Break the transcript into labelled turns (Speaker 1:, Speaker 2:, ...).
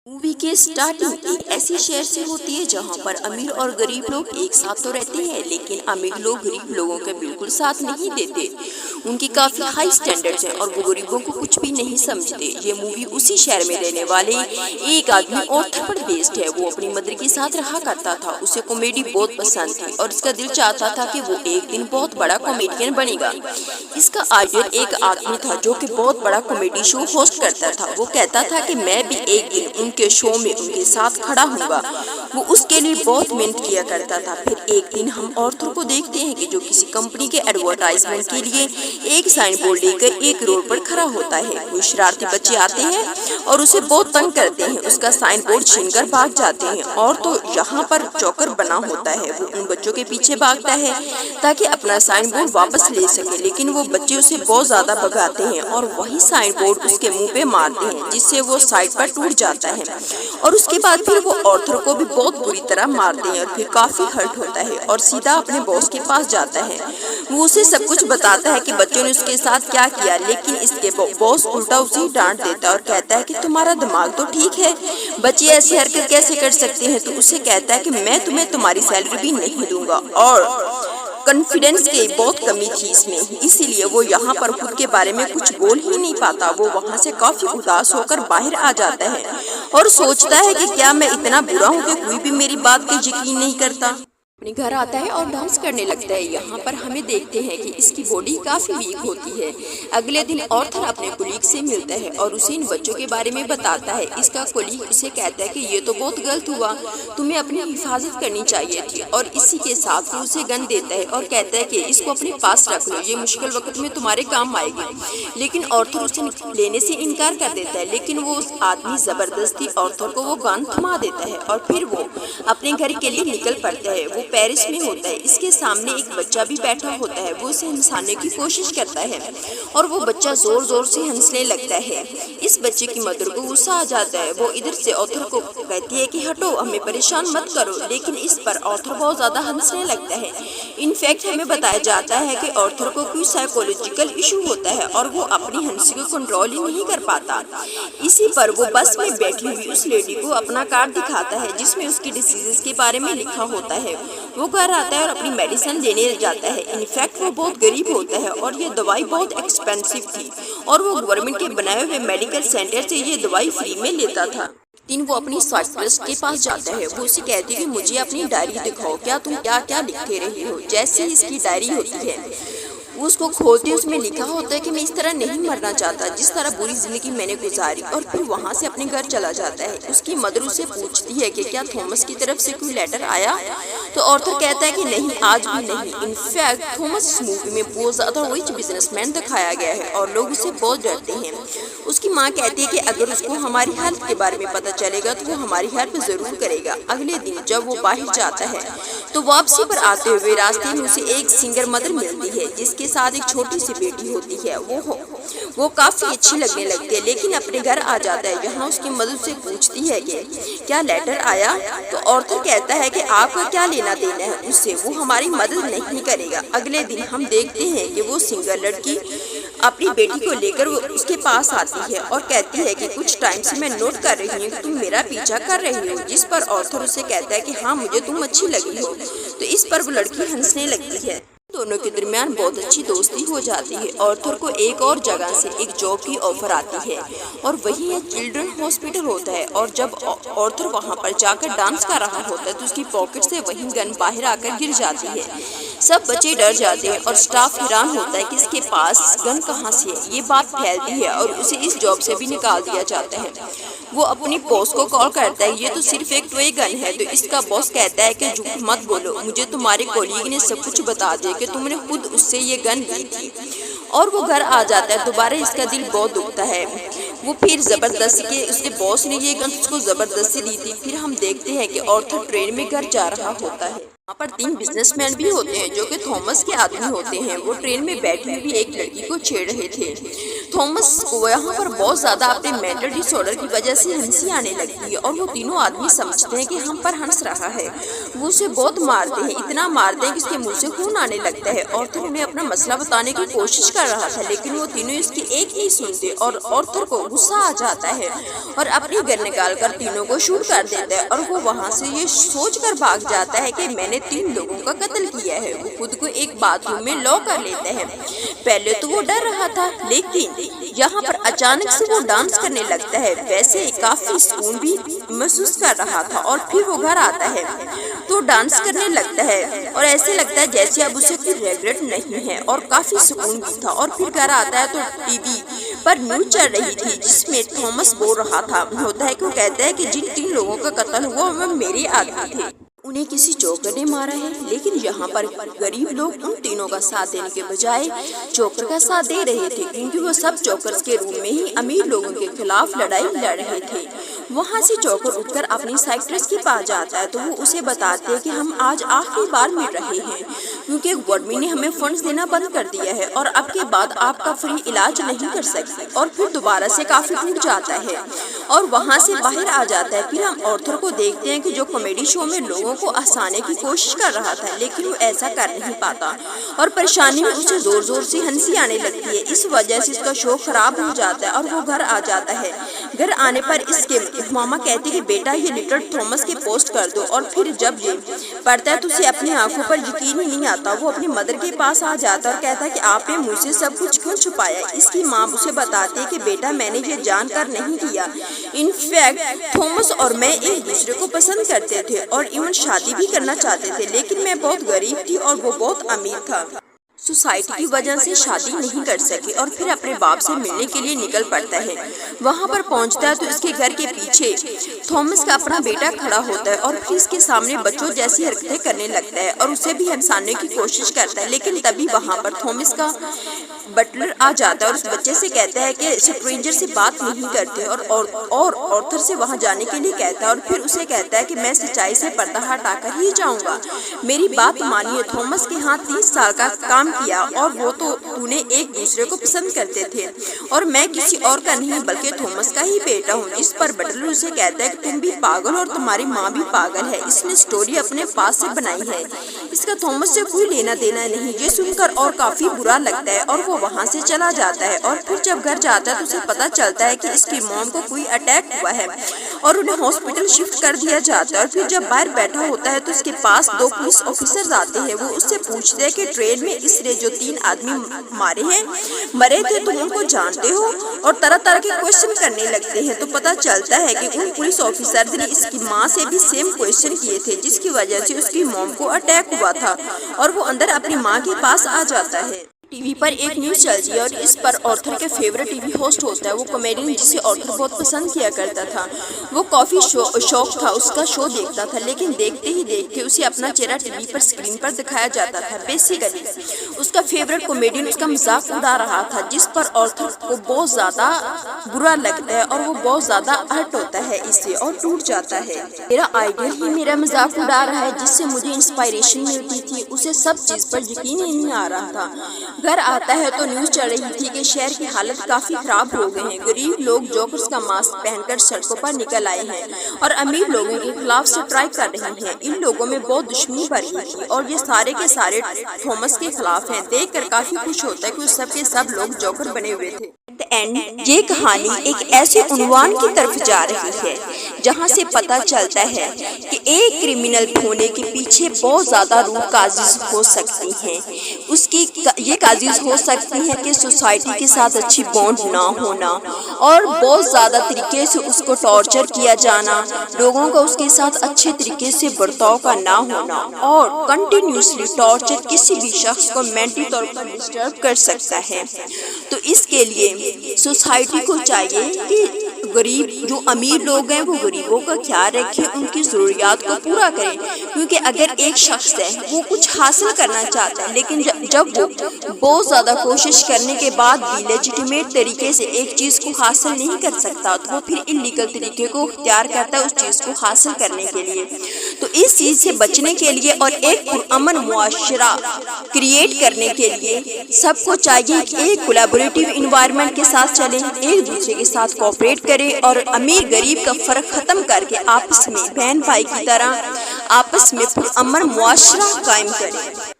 Speaker 1: Movie की starting एक ऐसी शहर से होती है जहां पर अमीर और गरीब लोग एक साथ तो रहते हैं, लेकिन अमीर लोग गरीब लोगों के बिल्कुल साथ नहीं देते। उनकी काफी हाई स्टैंडर्ड्स हैं और वो गरीबों को कुछ भी नहीं समझते। ये मूवी उसी शहर में रहने वाले एक आदमी ऑर्थर पर बेस्ड है। वो अपनी मदर के साथ रहा करता था। उसे कॉमेडी बहुत पसंद थी और इसका दिल चाहता था कि वो एक दिन बहुत बड़ा कॉमेडियन बनेगा। इसका आइडियल एक आदमी था जो कि बहुत बड़ा कॉमेडी शो होस्ट करता था। वो कहता था कि मैं भी एक दिन के शो में उनके साथ खड़ा होगा। वो उसके लिए बहुत मेहनत किया करता था। फिर एक दिन हम ऑर्थर को देखते हैं कि जो किसी कंपनी के एडवर्टाइजमेंट के लिए एक साइन बोर्ड लेकर एक रोड पर खड़ा होता है। कुछ शरारती बच्चे आते हैं और उसे बहुत तंग करते हैं। उसका साइन बोर्ड छीनकर भाग जाते हैं और तो यहाँ पर चौकर बना होता है। वो उन बच्चों के पीछे भागता है ताकि अपना साइन बोर्ड वापस ले सके, लेकिन वो बच्चे उसे बहुत ज्यादा भगाते हैं और वही साइन बोर्ड उसके मुंह पे मारते हैं, जिससे वो साइड पर टूट जाता है। और उसके बाद फिर वो ऑर्थर को भी बहुत बुरी तरह मारते हैं और फिर काफी हर्ट होता है और सीधा अपने बॉस के पास जाता है। वो उसे सब कुछ बताता है कि बच्चों ने उसके साथ क्या किया, लेकिन इसके बॉस उल्टा उसे डांट देता है और कहता है कि तुम्हारा दिमाग तो ठीक है, बच्चे ऐसी हरकत कैसे कर सकते हैं। तो उसे कहता है कि मैं तुम्हें तुम्हारी सैलरी भी नहीं दूंगा। और कॉन्फिडेंस की बहुत कमी थी इसमें, इसीलिए वो यहाँ पर खुद के बारे में कुछ बोल ही नहीं पाता। वो वहाँ से काफी उदास होकर बाहर आ जाता है और सोचता है कि क्या मैं इतना बुरा हूँ कि कोई भी मेरी बात पे यकीन नहीं करता। अपने घर आता है और डांस करने लगता है। यहाँ पर हमें देखते हैं कि इसकी बॉडी काफी वीक होती है। अगले दिन ऑर्थर अपने कोलीग से मिलता है और उसे इन बच्चों के बारे में बताता है। इसका कोलीग उसे कहता है कि ये तो बहुत गलत हुआ, तुम्हें अपनी हिफाजत करनी चाहिए थी। और इसी के साथ वो उसे गन देता है और कहता है कि इसको अपने पास रख लो, ये मुश्किल वक्त में तुम्हारे काम आएगी। लेकिन ऑर्थर उसे लेने से इनकार कर देता है, लेकिन वो उस आदमी जबरदस्ती ऑर्थर को वो गन थमा देता है और फिर वो अपने घर के लिए निकल पड़ता है। वो पेरिस में होता है। इसके सामने एक बच्चा भी बैठा होता है। वो उसे हंसाने की कोशिश करता है और वो बच्चा जोर जोर से हंसने लगता है। इस बच्चे की मदर को गुस्सा आ जाता है। वो इधर से ऑर्थर को कहती है कि हटो, हमें परेशान मत करो, लेकिन इस पर ऑर्थर बहुत ज्यादा हंसने लगता है। इनफैक्ट हमें बताया जाता है कि ऑर्थर को कोई साइकोलॉजिकल इशू होता है और वो अपनी हंसी को कंट्रोल ही नहीं कर पाता। इसी पर वो बस में बैठी हुई उस लेडी को अपना कार्ड दिखाता है जिसमें उसकी डिसीजेस के बारे में लिखा होता है। वो घर आता है और अपनी मेडिसिन लेने जाता है। इनफैक्ट वो बहुत गरीब होता है और ये दवाई बहुत एक्सपेंसिव थी और वो गवर्नमेंट के बनाए हुए मेडिकल सेंटर से ये दवाई फ्री में लेता था। दिन वो अपनी साइकियाट्रिस्ट के पास जाता है। वो उसे कहती है कि मुझे अपनी डायरी दिखाओ, क्या तुम क्या क्या लिखते रही हो। जैसे ही इसकी डायरी होती है वो उसको खोलती है। उसमें लिखा होता है कि मैं इस तरह नहीं मरना चाहता जिस तरह बुरी जिंदगी मैंने गुजारी। और फिर वहाँ से अपने घर चला जाता है। उसकी मदर उसे पूछती है कि क्या थॉमस की तरफ से कोई लेटर आया। तो ऑर्थर कहता है कि नहीं, आज भी नहीं। इनफैक्ट थॉमस इस मूवी में बहुत ज्यादा रिच बिजनेसमैन दिखाया गया है और लोग उसे बहुत डरते हैं। उसकी माँ कहती है कि अगर उसको हमारी हेल्थ के बारे में पता चलेगा तो वो हमारी हेल्प जरूर करेगा। अगले दिन जब वो बाहर जाता है तो वापसी पर आते हुए रास्ते में उसे एक सिंगर मदर मिलती है जिसके साथ एक छोटी सी बेटी होती है। वो काफी अच्छी लगने लगती है, लेकिन अपने घर आ जाता है। यहाँ उसकी मदर से पूछती है कि क्या लेटर आया। तो ऑर्थर कहता है कि आपका क्या लेना देना है उससे, वो हमारी मदद नहीं करेगा। अगले दिन हम देखते हैं कि वो सिंगर लड़की अपनी बेटी को लेकर वो उसके पास आती है और कहती है कि कुछ टाइम से मैं नोट कर रही हूँ कि तुम मेरा पीछा कर रही हो। जिस पर ऑर्थर उसे कहता है कि हाँ, मुझे तुम अच्छी लगी हो। तो इस पर वो लड़की हंसने लगती है। दोनों के दरमियान बहुत अच्छी दोस्ती हो जाती है। ऑर्थर को एक और जगह से एक जॉब की ऑफर आती है और वही एक चिल्ड्रन हॉस्पिटल होता है। और जब ऑर्थर वहां पर जाकर डांस कर रहा होता है तो उसकी पॉकेट से वही गन बाहर आकर गिर जाती है। सब बच्चे डर जाते हैं और स्टाफ हैरान होता है कि इसके पास गन कहाँ से है। ये बात फैलती है और उसे इस जॉब से भी निकाल दिया जाता है। वो अपनी बॉस को कॉल करता है, ये तो सिर्फ एक टॉय गन है। तो इसका बॉस कहता है कि झूठ मत बोलो, मुझे तुम्हारे कोलीग ने सब कुछ बता दिया कि तुमने खुद उससे ये गन ली थी। और वो घर आ जाता है। दोबारा इसका दिल बहुत दुखता है। वो फिर जबरदस्ती के उसके बॉस ने ये गन उसको जबरदस्ती दी थी। फिर हम देखते हैं कि ऑर्थर ट्रेन में घर जा रहा होता है। वहाँ पर 3 बिजनेसमैन भी होते हैं जो कि थॉमस के आदमी होते हैं। वो ट्रेन में बैठी हुई एक लड़की को छेड़ रहे थे। थॉमस को यहाँ पर बहुत ज्यादा अपने मेंटल डिसऑर्डर की वजह से हंसी आने लगती है और वो तीनों आदमी समझते हैं कि हम पर हंस रहा है। वो उसे बहुत मारते हैं, इतना मारते हैं कि उसके मुंह से खून आने लगता है। ऑर्थर उन्हें अपना मसला बताने की कोशिश कर रहा था, लेकिन वो तीनों इसकी एक नहीं सुनते और ऑर्थर को गुस्सा आ जाता है और अपनी गन निकाल कर तीनों को शूट कर देता है और वो वहाँ से ये सोच कर भाग जाता है कि मैंने 3 लोगों का कत्ल किया है। वो खुद को एक बाथरूम में लॉक कर लेता है। पहले तो वो डर रहा था, लेकिन यहाँ पर अचानक से वो डांस करने लगता है। वैसे काफी सुकून भी महसूस कर रहा था और फिर वो घर आता है तो डांस करने लगता है और ऐसे लगता है जैसे अब उसे कोई रिग्रेट नहीं है और काफी सुकून भी था। और फिर घर आता है तो टीवी पर न्यूज चल रही थी जिसमें थॉमस बोल रहा था होता है कि वो कहता है कि जिन 3 लोगों का कत्ल हुआ वो मेरे आदमी थे, उन्हें किसी जोकर ने मारा है। लेकिन यहाँ पर गरीब लोग उन तीनों का साथ देने के बजाय जोकर का साथ दे रहे थे, क्योंकि वो सब जोकर्स के रूम में ही अमीर लोगों के खिलाफ लड़ाई लड़ रहे थे। वहाँ से जोकर उठकर अपनी साइकिट्रिस्ट के पास जाता है तो वो उसे बताते हैं कि हम आज आखिरी बार मिल रहे हैं, क्योंकि गवर्नमेंट ने हमें फंड्स देना बंद कर दिया है और अब के बाद आपका फ्री इलाज नहीं कर सकते। और फिर दोबारा से काफी टूट जाता है और वहाँ से बाहर आ जाता है। फिर हम ऑर्थर को देखते हैं कि जो कॉमेडी शो में लोगों को हंसाने की कोशिश कर रहा था, लेकिन वो ऐसा कर नहीं पाता और परेशानी में उसे जोर जोर से हंसी आने लगती है। इस वजह से इसका शो खराब हो जाता है और वो घर आ जाता है। घर आने पर इसके मामा कहते कि बेटा ये लेटर थॉमस के पोस्ट कर दो। और फिर जब ये पढ़ता है तो उसे अपनी आंखों पर यकीन ही नहीं आता। वो अपनी मदर के पास आ जाता और कहता है कि आपने मुझसे सब कुछ क्यों छुपाया। इसकी माँ उसे बताती है कि बेटा मैंने ये जानकर नहीं किया, इनफैक्ट थॉमस और मैं एक दूसरे को पसंद करते थे और इवन शादी भी करना चाहते थे, लेकिन मैं बहुत गरीब थी और वो बहुत अमीर था। सोसाइटी की वजह से शादी नहीं कर सके और फिर अपने बाप से मिलने के लिए निकल पड़ता है। वहाँ पर पहुँचता है तो इसके घर के पीछे थॉमस का अपना बेटा खड़ा होता है और फिर इसके सामने बच्चों जैसी हरकतें करने लगता है और उसे भी हंसाने की कोशिश करता है। लेकिन तभी वहाँ पर थॉमस का बटलर आ जाता है और उस बच्चे से कहता है कि स्ट्रेंजर से बात नहीं करते और ऑर्थर से वहाँ जाने के लिए कहता है और फिर उसे कहता है कि मैं सच्चाई से पर्दा हटाकर ही जाऊँगा, मेरी बात मानिए। थॉमस के हाथ 30 साल का काम किया और वो तो तूने एक दूसरे को पसंद करते थे और मैं किसी और का नहीं बल्कि थॉमस का ही बेटा हूँ। इस पर बटलर उसे कहता है कि तुम भी पागल और तुम्हारी माँ भी पागल है, इसने स्टोरी अपने पास से बनाई है, इसका थॉमस से कोई लेना देना नहीं। ये सुनकर और काफी बुरा लगता है और वो वहाँ से चला जाता है। और फिर जब घर जाता है तो उसे पता चलता है कि इसकी मॉम को कोई अटैक हुआ है और उन्हें हॉस्पिटल शिफ्ट कर दिया जाता है। और फिर जब बाहर बैठा होता है तो उसके पास 2 पुलिस ऑफिसर्स आते हैं। वो उससे पूछते हैं कि ट्रेन में इसने जो 3 आदमी मरे थे तुम उनको जानते हो, और तरह तरह के क्वेश्चन करने लगते हैं। तो पता चलता है कि उन पुलिस ऑफिसर्स ने इसकी माँ से भी सेम क्वेश्चन किए थे, जिसकी वजह से उसकी मॉम को अटैक हुआ था और वो अंदर अपनी माँ के पास आ जाता है। टीवी पर एक न्यूज चलती है और इस पर ऑर्थर के फेवरेट टीवी होस्ट होता है वो कॉमेडियन जिसे ऑर्थर बहुत पसंद किया करता था। वो काफी शौक था उसका शो देखता था, लेकिन देखते ही देखते उसे अपना चेहरा टीवी पर स्क्रीन पर दिखाया जाता था। बेसिकली उसका फेवरेट कॉमेडियन उसका मजाक उड़ा रहा था, जिस पर ऑर्थर को बहुत ज्यादा बुरा लगता है और वो बहुत ज्यादा हर्ट होता है इससे और टूट जाता है। मेरा आइडियल ही मेरा मजाक उड़ा रहा है जिससे मुझे इंस्पायरेशन मिलती थी, उसे सब चीज पर यकीन ही नहीं आ रहा था। घर आता है तो न्यूज चल रही थी कि शहर की हालत काफी खराब हो गई है। गरीब लोग जोकर्स का मास्क पहनकर सड़कों पर निकल आए हैं और अमीर लोगों के खिलाफ स्ट्राइक कर रहे हैं। इन लोगों में बहुत दुश्मनी भरी थी और ये सारे के सारे थॉमस के खिलाफ हैं। देखकर काफी खुश होता है कि सब के सब लोग जोकर बने हुए थे। एंड ये कहानी एक ऐसे उन्वान की तरफ जा रही है जहाँ से पता चलता है कि एक क्रिमिनल होने के पीछे बहुत ज्यादा रूह काजिज हो सकती हैं। उसकी ये काजिज हो सकती हैं कि सोसाइटी के साथ अच्छी बॉन्ड ना होना और बहुत ज्यादा तरीके से उसको टॉर्चर किया जाना, लोगों को उसके साथ अच्छे तरीके से बर्ताव का ना होना और कंटिन्यूसली टॉर्चर किसी भी शख्स को मेंटली तौर पर डिस्टर्ब कर सकता है। तो इसके लिए सोसाइटी को चाहिए कि غریب جو امیر لوگ ہیں وہ غریبوں کا خیال رکھیں، ان کی ضروریات کو پورا کریں، کیونکہ اگر ایک شخص ہے وہ کچھ حاصل کرنا چاہتا ہے لیکن جب وہ بہت زیادہ کوشش کرنے کے بعد بھی لیجیٹیمیٹ طریقے سے ایک چیز کو حاصل نہیں کر سکتا تو وہ پھر انلیگل طریقے کو اختیار کرتا ہے اس چیز کو حاصل کرنے کے لیے۔ تو اس چیز سے بچنے کے لیے اور ایک پرامن معاشرہ کریٹ کرنے کے لیے سب کو چاہیے کہ ایک کولیبوریٹیو انوائرمنٹ کے ساتھ چلیں، ایک دوسرے کے ساتھ کوآپریٹ کریں اور امیر غریب کا فرق ختم کر کے آپس میں بہن بھائی کی طرح آپس میں پرامن معاشرہ قائم کریں۔